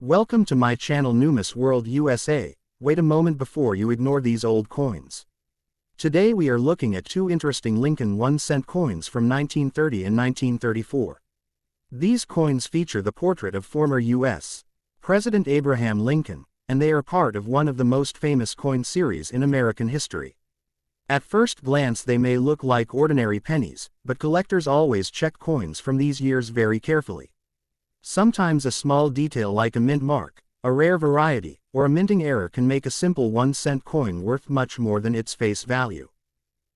Welcome to my channel Numis World USA. Wait a moment before you ignore these old coins. Today we are looking at two interesting Lincoln 1-cent coins from 1930 and 1934. These coins feature the portrait of former U.S. President Abraham Lincoln, and they are part of one of the most famous coin series in American history. At first glance they may look like ordinary pennies, but collectors always check coins from these years very carefully. Sometimes a small detail like a mint mark, a rare variety, or a minting error can make a simple 1-cent coin worth much more than its face value.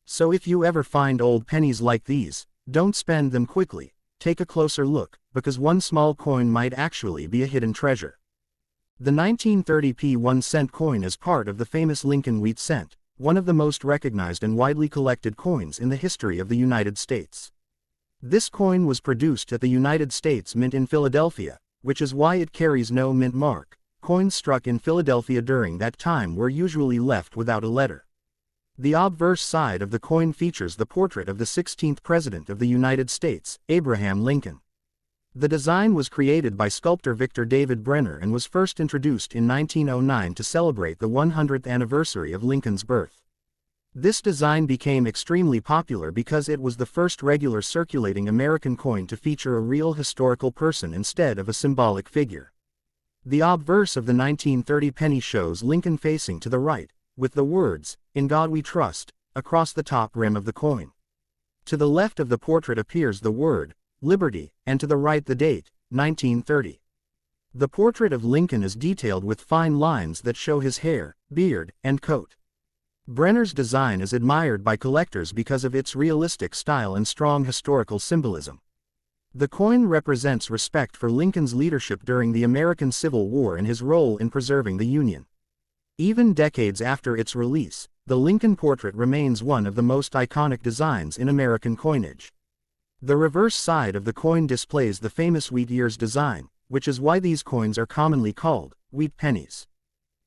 So if you ever find old pennies like these, don't spend them quickly. Take a closer look, because one small coin might actually be a hidden treasure. The 1930p 1-cent coin is part of the famous Lincoln wheat cent, one of the most recognized and widely collected coins in the history of the United States. This coin was produced at the United States Mint in Philadelphia, which is why it carries no mint mark. Coins struck in Philadelphia during that time were usually left without a letter. The obverse side of the coin features the portrait of the 16th President of the United States, Abraham Lincoln. The design was created by sculptor Victor David Brenner and was first introduced in 1909 to celebrate the 100th anniversary of Lincoln's birth. This design became extremely popular because it was the first regular circulating American coin to feature a real historical person instead of a symbolic figure. The obverse of the 1930 penny shows Lincoln facing to the right, with the words, "In God We Trust," across the top rim of the coin. To the left of the portrait appears the word, "Liberty," and to the right the date, 1930. The portrait of Lincoln is detailed with fine lines that show his hair, beard, and coat. Brenner's design is admired by collectors because of its realistic style and strong historical symbolism. The coin represents respect for Lincoln's leadership during the American Civil War and his role in preserving the Union. Even decades after its release, the Lincoln portrait remains one of the most iconic designs in American coinage. The reverse side of the coin displays the famous wheat ears design, which is why these coins are commonly called wheat pennies.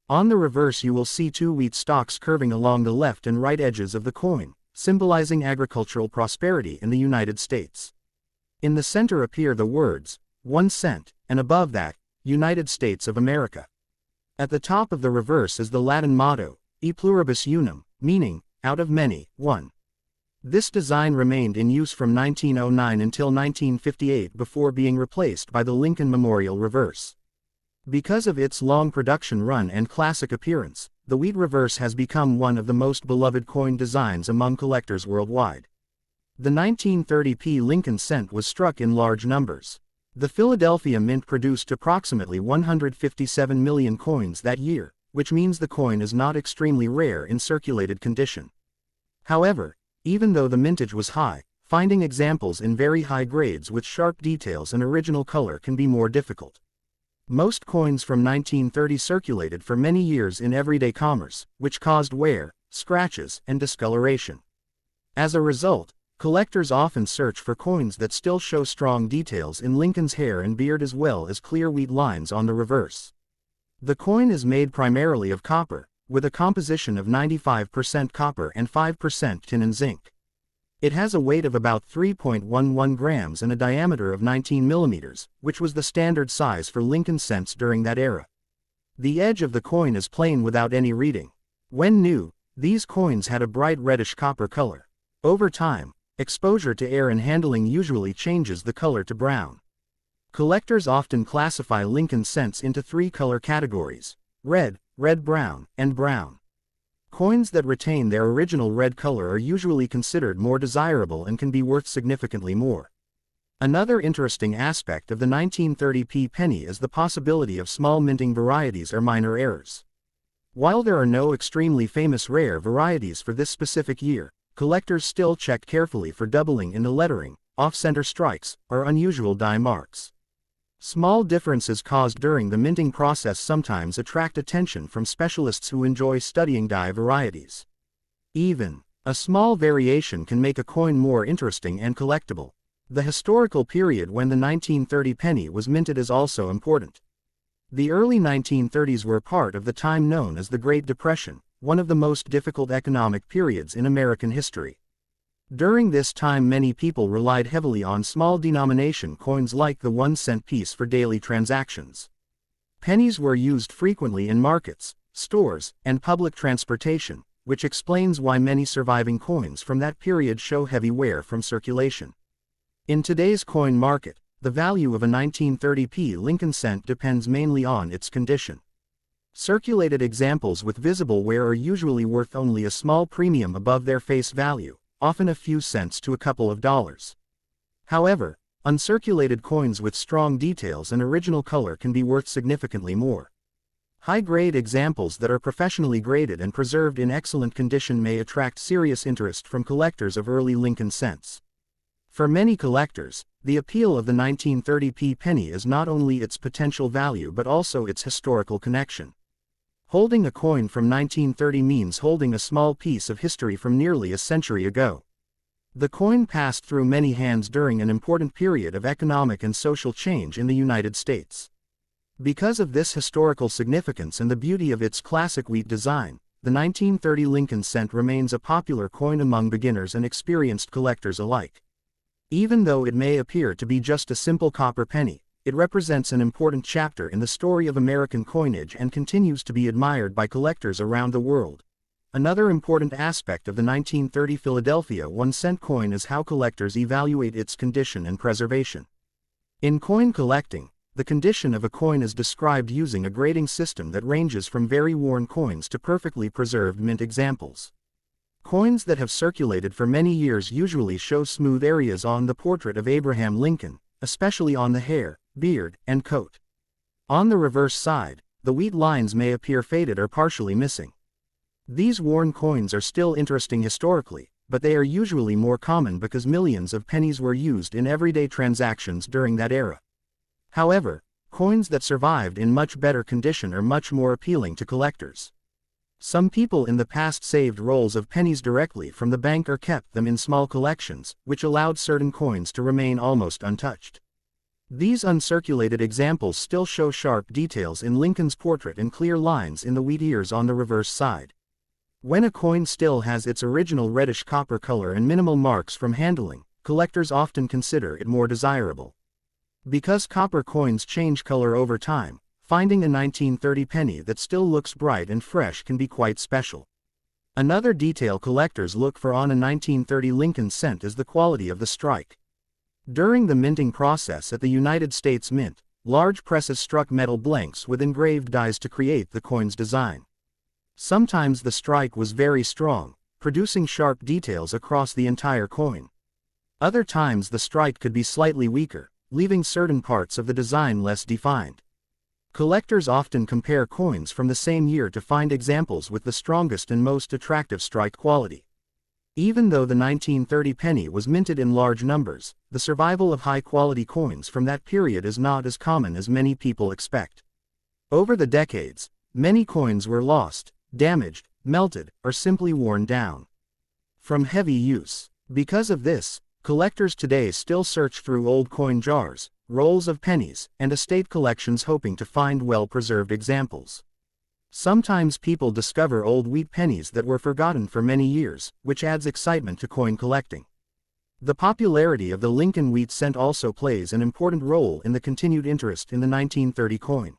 On the reverse you will see two wheat stalks curving along the left and right edges of the coin, symbolizing agricultural prosperity in the United States. In the center appear the words, 1 cent, and above that, United States of America. At the top of the reverse is the Latin motto, E pluribus unum, meaning, out of many, one. This design remained in use from 1909 until 1958 before being replaced by the Lincoln Memorial reverse. Because of its long production run and classic appearance, the wheat reverse has become one of the most beloved coin designs among collectors worldwide. The 1930p Lincoln cent was struck in large numbers. The Philadelphia Mint produced approximately 157 million coins that year, which means the coin is not extremely rare in circulated condition. However, even though the mintage was high, finding examples in very high grades with sharp details and original color can be more difficult. Most coins from 1930 circulated for many years in everyday commerce, which caused wear, scratches, and discoloration. As a result, collectors often search for coins that still show strong details in Lincoln's hair and beard as well as clear wheat lines on the reverse. The coin is made primarily of copper, with a composition of 95% copper and 5% tin and zinc. It has a weight of about 3.11 grams and a diameter of 19 millimeters, which was the standard size for Lincoln cents during that era. The edge of the coin is plain without any reading. When new, these coins had a bright reddish copper color. Over time, exposure to air and handling usually changes the color to brown. Collectors often classify Lincoln cents into three color categories: red, red-brown, and brown. Coins that retain their original red color are usually considered more desirable and can be worth significantly more. Another interesting aspect of the 1930p penny is the possibility of small minting varieties or minor errors. While there are no extremely famous rare varieties for this specific year, collectors still check carefully for doubling in the lettering, off-center strikes, or unusual die marks. Small differences caused during the minting process sometimes attract attention from specialists who enjoy studying die varieties. Even a small variation can make a coin more interesting and collectible. The historical period when the 1930 penny was minted is also important. The early 1930s were part of the time known as the Great Depression, one of the most difficult economic periods in American history. During this time many people relied heavily on small denomination coins like the 1-cent piece for daily transactions. Pennies were used frequently in markets, stores, and public transportation, which explains why many surviving coins from that period show heavy wear from circulation. In today's coin market, the value of a 1930p Lincoln cent depends mainly on its condition. Circulated examples with visible wear are usually worth only a small premium above their face value, often a few cents to a couple of dollars. However, uncirculated coins with strong details and original color can be worth significantly more. High-grade examples that are professionally graded and preserved in excellent condition may attract serious interest from collectors of early Lincoln cents. For many collectors, the appeal of the 1930p penny is not only its potential value but also its historical connection. Holding a coin from 1930 means holding a small piece of history from nearly a century ago. The coin passed through many hands during an important period of economic and social change in the United States. Because of this historical significance and the beauty of its classic wheat design, the 1930 Lincoln cent remains a popular coin among beginners and experienced collectors alike. Even though it may appear to be just a simple copper penny, it represents an important chapter in the story of American coinage and continues to be admired by collectors around the world. Another important aspect of the 1930 Philadelphia 1-cent coin is how collectors evaluate its condition and preservation. In coin collecting, the condition of a coin is described using a grading system that ranges from very worn coins to perfectly preserved mint examples. Coins that have circulated for many years usually show smooth areas on the portrait of Abraham Lincoln, especially on the hair, beard, and coat. On the reverse side, the wheat lines may appear faded or partially missing. These worn coins are still interesting historically, but they are usually more common because millions of pennies were used in everyday transactions during that era. However, coins that survived in much better condition are much more appealing to collectors. Some people in the past saved rolls of pennies directly from the bank or kept them in small collections, which allowed certain coins to remain almost untouched. These uncirculated examples still show sharp details in Lincoln's portrait and clear lines in the wheat ears on the reverse side. When a coin still has its original reddish copper color and minimal marks from handling, collectors often consider it more desirable. Because copper coins change color over time, finding a 1930 penny that still looks bright and fresh can be quite special. Another detail collectors look for on a 1930 Lincoln cent is the quality of the strike. During the minting process at the United States Mint, large presses struck metal blanks with engraved dies to create the coin's design. Sometimes the strike was very strong, producing sharp details across the entire coin. Other times the strike could be slightly weaker, leaving certain parts of the design less defined. Collectors often compare coins from the same year to find examples with the strongest and most attractive strike quality. Even though the 1930 penny was minted in large numbers, the survival of high-quality coins from that period is not as common as many people expect. Over the decades, many coins were lost, damaged, melted, or simply worn down from heavy use. Because of this, collectors today still search through old coin jars, rolls of pennies, and estate collections hoping to find well-preserved examples. Sometimes people discover old wheat pennies that were forgotten for many years, which adds excitement to coin collecting. The popularity of the Lincoln wheat cent also plays an important role in the continued interest in the 1930 coin.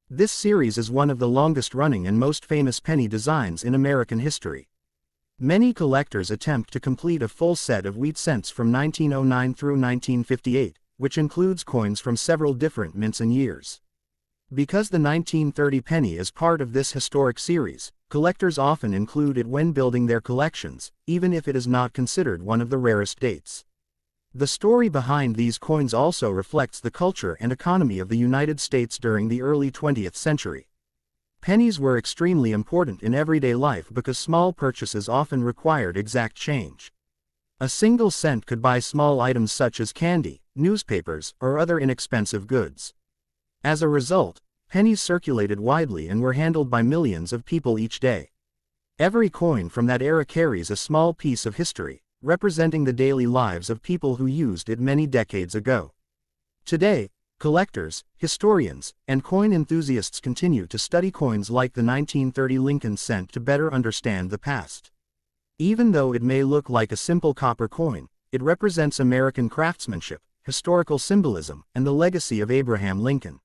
This series is one of the longest-running and most famous penny designs in American history. Many collectors attempt to complete a full set of wheat cents from 1909 through 1958, which includes coins from several different mints and years. Because the 1930 penny is part of this historic series, collectors often include it when building their collections, even if it is not considered one of the rarest dates. The story behind these coins also reflects the culture and economy of the United States during the early 20th century. Pennies were extremely important in everyday life because small purchases often required exact change. A single cent could buy small items such as candy, newspapers, or other inexpensive goods. As a result, pennies circulated widely and were handled by millions of people each day. Every coin from that era carries a small piece of history, representing the daily lives of people who used it many decades ago. Today, collectors, historians, and coin enthusiasts continue to study coins like the 1930 Lincoln cent to better understand the past. Even though it may look like a simple copper coin, it represents American craftsmanship, historical symbolism, and the legacy of Abraham Lincoln.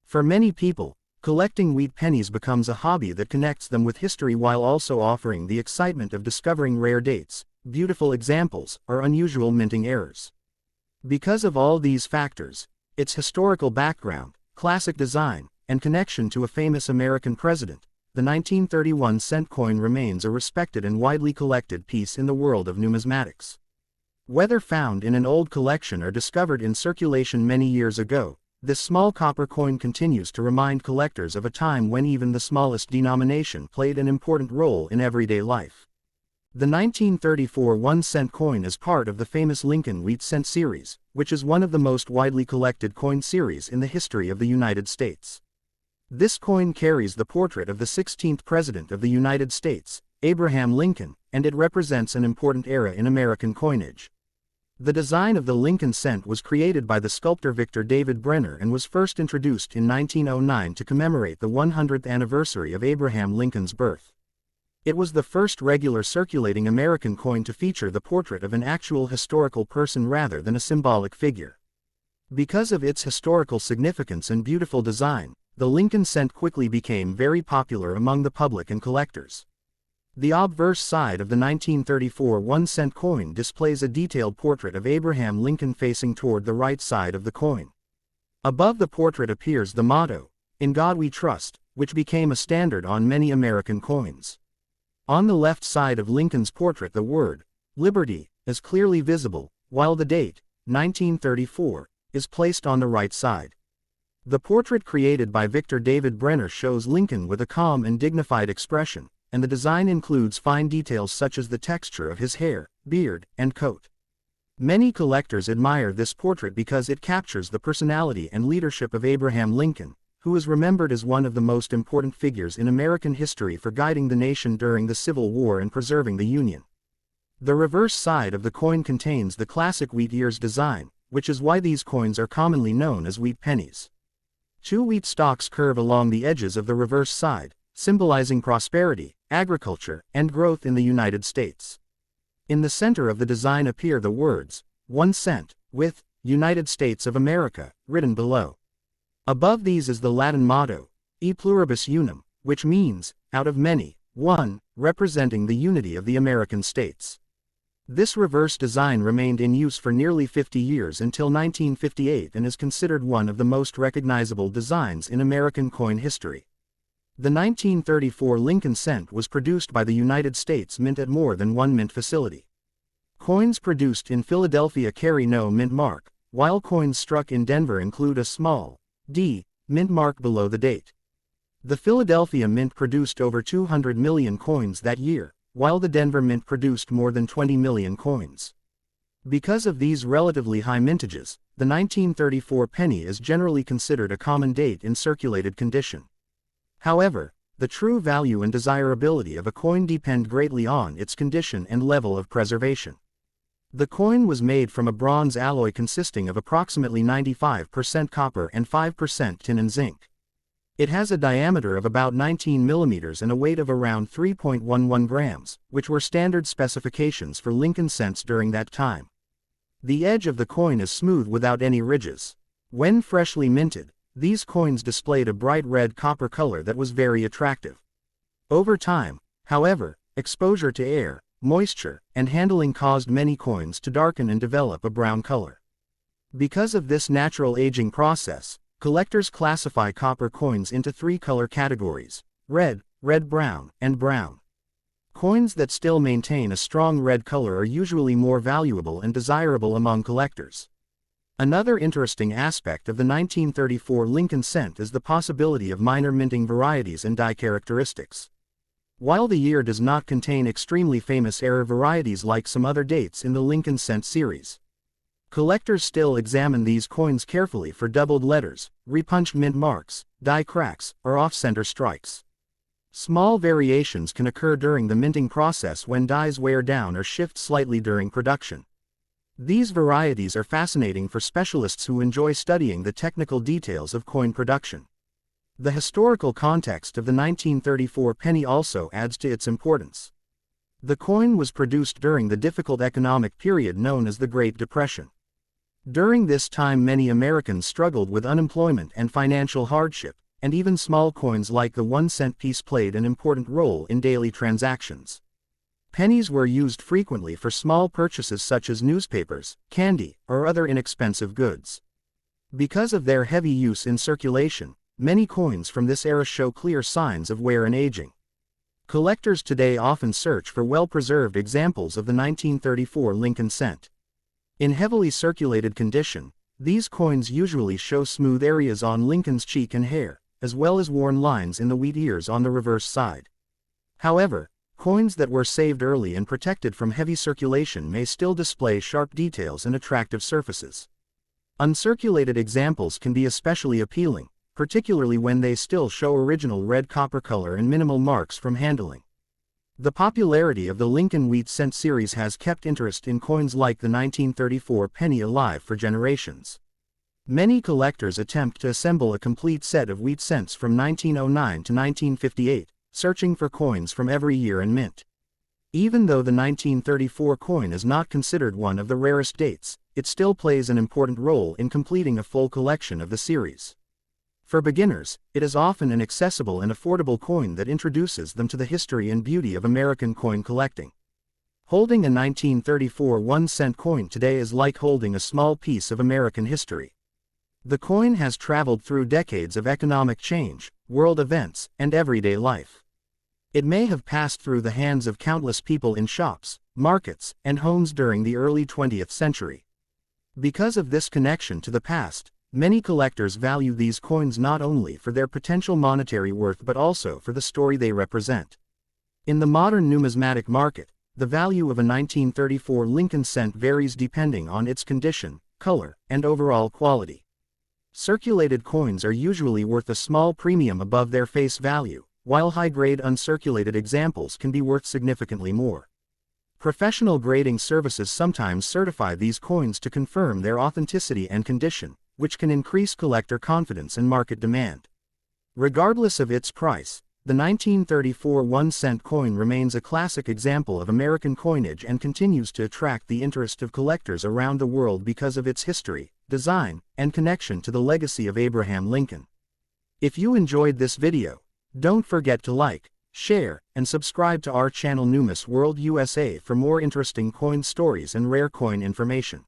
For many people, collecting wheat pennies becomes a hobby that connects them with history while also offering the excitement of discovering rare dates, beautiful examples, or unusual minting errors. Because of all these factors, its historical background, classic design, and connection to a famous American president, the 1931 cent coin remains a respected and widely collected piece in the world of numismatics. Whether found in an old collection or discovered in circulation many years ago, this small copper coin continues to remind collectors of a time when even the smallest denomination played an important role in everyday life. The 1934 1-cent coin is part of the famous Lincoln Wheat Cent series, which is one of the most widely collected coin series in the history of the United States. This coin carries the portrait of the 16th President of the United States, Abraham Lincoln, and it represents an important era in American coinage. The design of the Lincoln cent was created by the sculptor Victor David Brenner and was first introduced in 1909 to commemorate the 100th anniversary of Abraham Lincoln's birth. It was the first regular circulating American coin to feature the portrait of an actual historical person rather than a symbolic figure. Because of its historical significance and beautiful design, the Lincoln cent quickly became very popular among the public and collectors. The obverse side of the 1934 1-cent coin displays a detailed portrait of Abraham Lincoln facing toward the right side of the coin. Above the portrait appears the motto, "In God We Trust," which became a standard on many American coins. On the left side of Lincoln's portrait the word, "Liberty," is clearly visible, while the date, 1934, is placed on the right side. The portrait created by Victor David Brenner shows Lincoln with a calm and dignified expression, and the design includes fine details such as the texture of his hair, beard, and coat. Many collectors admire this portrait because it captures the personality and leadership of Abraham Lincoln, who is remembered as one of the most important figures in American history for guiding the nation during the Civil War and preserving the Union. The reverse side of the coin contains the classic wheat ears design, which is why these coins are commonly known as wheat pennies. Two wheat stalks curve along the edges of the reverse side, symbolizing prosperity, agriculture, and growth in the United States. In the center of the design appear the words, 1 cent, with United States of America, written below. Above these is the Latin motto, E pluribus unum, which means, out of many, one, representing the unity of the American states. This reverse design remained in use for nearly 50 years until 1958 and is considered one of the most recognizable designs in American coin history. The 1934 Lincoln cent was produced by the United States Mint at more than one mint facility. Coins produced in Philadelphia carry no mint mark, while coins struck in Denver include a small D mint mark below the date. The Philadelphia Mint produced over 200 million coins that year, while the Denver Mint produced more than 20 million coins. Because of these relatively high mintages, the 1934 penny is generally considered a common date in circulated condition. However, the true value and desirability of a coin depend greatly on its condition and level of preservation. The coin was made from a bronze alloy consisting of approximately 95% copper and 5% tin and zinc. It has a diameter of about 19 millimeters and a weight of around 3.11 grams, which were standard specifications for Lincoln cents during that time. The edge of the coin is smooth without any ridges. When freshly minted, these coins displayed a bright red copper color that was very attractive. Over time, however, exposure to air, moisture, and handling caused many coins to darken and develop a brown color. Because of this natural aging process, collectors classify copper coins into three color categories: red, red-brown, and brown. Coins that still maintain a strong red color are usually more valuable and desirable among collectors. Another interesting aspect of the 1934 Lincoln cent is the possibility of minor minting varieties and die characteristics. While the year does not contain extremely famous error varieties like some other dates in the Lincoln cent series, collectors still examine these coins carefully for doubled letters, repunched mint marks, die cracks, or off-center strikes. Small variations can occur during the minting process when dies wear down or shift slightly during production. These varieties are fascinating for specialists who enjoy studying the technical details of coin production. The historical context of the 1934 penny also adds to its importance. The coin was produced during the difficult economic period known as the Great Depression. During this time many Americans struggled with unemployment and financial hardship, and even small coins like the 1-cent piece played an important role in daily transactions. Pennies were used frequently for small purchases such as newspapers, candy, or other inexpensive goods. Because of their heavy use in circulation, many coins from this era show clear signs of wear and aging. Collectors today often search for well-preserved examples of the 1934 Lincoln cent. In heavily circulated condition, these coins usually show smooth areas on Lincoln's cheek and hair, as well as worn lines in the wheat ears on the reverse side. However, coins that were saved early and protected from heavy circulation may still display sharp details and attractive surfaces. Uncirculated examples can be especially appealing, particularly when they still show original red copper color and minimal marks from handling. The popularity of the Lincoln wheat cent series has kept interest in coins like the 1934 penny alive for generations. Many collectors attempt to assemble a complete set of wheat cents from 1909 to 1958, searching for coins from every year and mint. Even though the 1934 coin is not considered one of the rarest dates, it still plays an important role in completing a full collection of the series. For beginners, it is often an accessible and affordable coin that introduces them to the history and beauty of American coin collecting. Holding a 1934 1-cent coin today is like holding a small piece of American history. The coin has traveled through decades of economic change, world events, and everyday life. It may have passed through the hands of countless people in shops, markets, and homes during the early 20th century. Because of this connection to the past, many collectors value these coins not only for their potential monetary worth but also for the story they represent. In the modern numismatic market, the value of a 1934 Lincoln cent varies depending on its condition, color, and overall quality. Circulated coins are usually worth a small premium above their face value, while high-grade uncirculated examples can be worth significantly more. Professional grading services sometimes certify these coins to confirm their authenticity and condition, which can increase collector confidence and market demand. Regardless of its price, the 1934 1-cent coin remains a classic example of American coinage and continues to attract the interest of collectors around the world because of its history, design, and connection to the legacy of Abraham Lincoln. If you enjoyed this video, don't forget to like, share, and subscribe to our channel Numis World USA for more interesting coin stories and rare coin information.